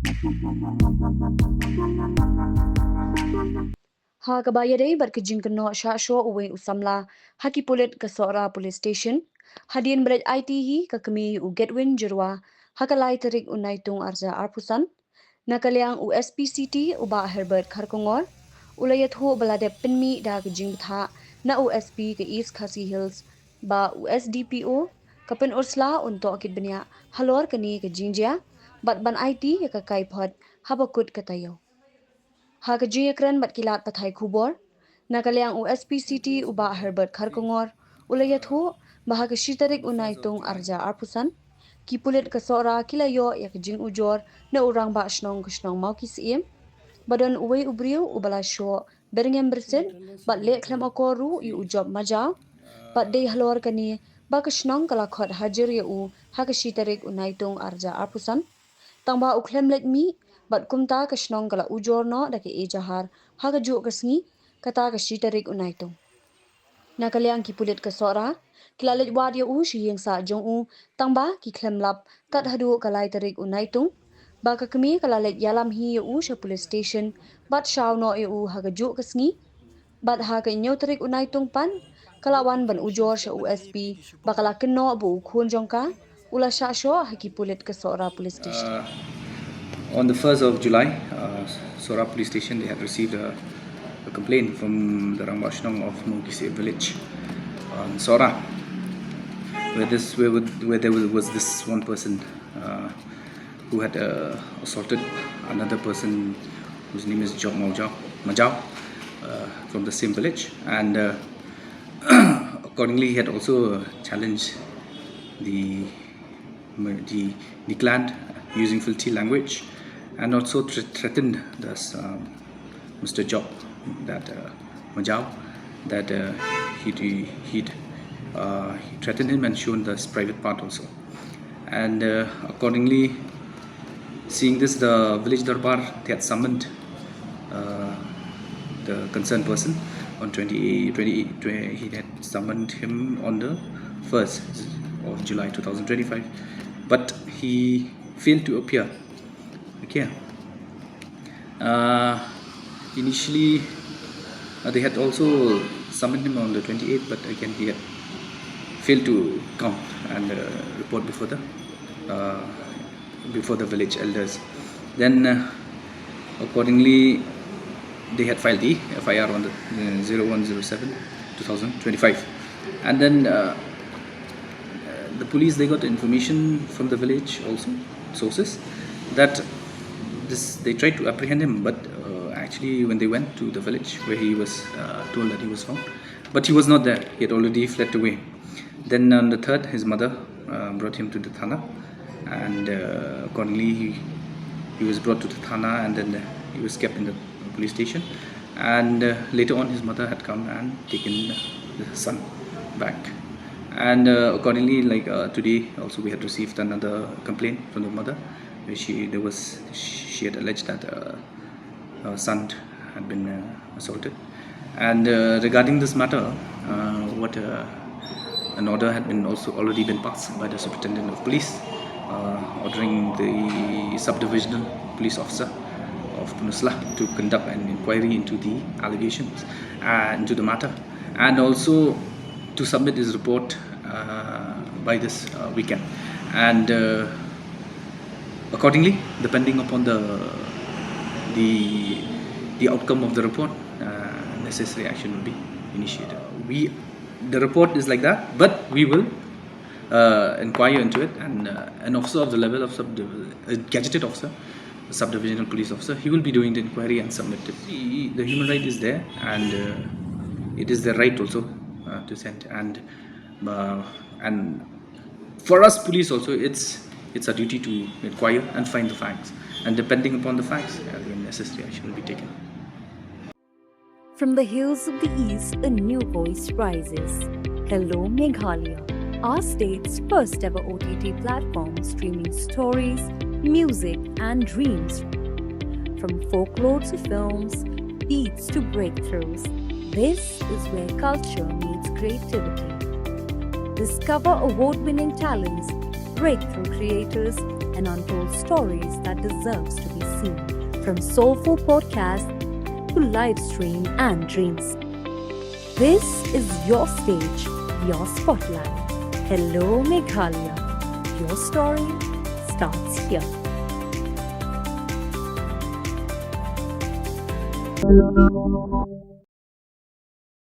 Ha kabayade bat ke Jingkynnoh Shah Shoh uwe Samla haki Pulit Sohra Police Station hadin berat IT hi ka kami u Getwin Jirwa hakalai terik unaitung arza arpusan nakaliang u SPCT uba Herbert Kharkongor ulayat ho balade penmi da ke Jingbtha na USP ke East Khasi Hills ba USDPO kapen ursla untuk akit benya Halor kani ke Jingjia bat ban IT ka kai phot habakut katayo Hakaji ekran bat kilat pathai KHUBOR nakaliang USPCT uba Herbert Kharkongor ulayat ho bahag shitarik unaitung arja arpusan ki Pulit Sohra kilayo yak jing ujor na urang ba shnong mau ki sim badan uwe ubriu ubala sho berengem bersen bat le klam akoru yu ujob majaw bat de Halor kani ba shnong kala khot hajir yu hakashitarik unaitung arja arpusan tangba uklem let mi bat kumta ka shnong kala ujor no da ke ejahar haga jo kasngi kata ka shitarik unaitung nakaliang ki Pulit Sohra kilalet wad ya shi yeng sa jong tangba ki klem lap tat hadu kalai tarik unaitung ba ka kami kalalet yalam hi ya sha police station bat shaw no ya haga jo kasngi bat haga nyaw tarik unaitung pan kalawan ban ujor sha USP bakala kenno bu khun jongka ula Sha Shoh haki Pulit Sohra police station On the 1st of July, Sohra police station, they had received a complaint from the Rambashnong of Mungkise village on Sohra, where there was this one person who had assaulted another person whose name is Majao from the same village, and accordingly he had also challenged the clan using filthy language, and also threatened this Mr. Job, that Majao, that he threatened him and shown this private part also. And accordingly, seeing this, the village darbar, they had summoned the concerned person on 28. He had summoned him on the 1st of July 2025, but he failed to appear. Okay. Initially, they had also summoned him on the 28th, but again he had failed to come and report before the village elders. Then, accordingly, they had filed the FIR on the 01/07/2025, and then the police, they got information from the village also sources that they tried to apprehend him, but actually when they went to the village where he was told that he was found, but he was not there. He had already fled away. Then on the 3rd, his mother brought him to the Thana, and accordingly he was brought to the Thana, and then he was kept in the police station, and later on his mother had come and taken the son back. And accordingly, like today also we had received another complaint from the mother, where she had alleged that her son had been assaulted. And regarding this matter, an order had been already been passed by the superintendent of police, ordering the subdivisional police officer of Punusla to conduct an inquiry into the allegations and into the matter, and also to submit his report by this weekend. And accordingly, depending upon the outcome of the report, necessary action will be initiated. The report is like that, but we will inquire into it, and an officer of the level of a gazetted officer, a subdivisional police officer, he will be doing the inquiry and submit it. The human right is there, and it is their right also to send, and for us police also, it's our duty to inquire and find the facts, and depending upon the facts, the necessary action will be taken. From the hills of the east, a new voice rises. Hello Meghalaya, our state's first ever OTT platform streaming stories, music and dreams. From folklore to films, beats to breakthroughs, this is where culture meets creativity. Discover award-winning talents, breakthrough creators, and untold stories that deserves to be seen. From soulful podcast to live stream and dreams. This is your stage, your spotlight. Hello Meghalaya. Your story starts here.